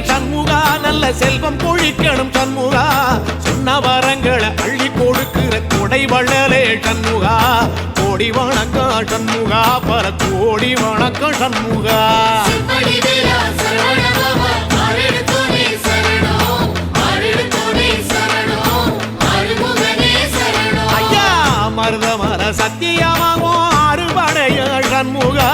சண்முகா நல்ல செல்வம் பொழிக்கணும் சண்முகா சொன்ன வரங்களை அள்ளி கொடுக்கிற கொடை வள்ளலே சண்முகா கோடி வணக்கம் சண்முகா பல கோடி வணக்கம் சண்முகா ஐயா மருதமர சத்தியமாகும் அறுபடைய சண்முகா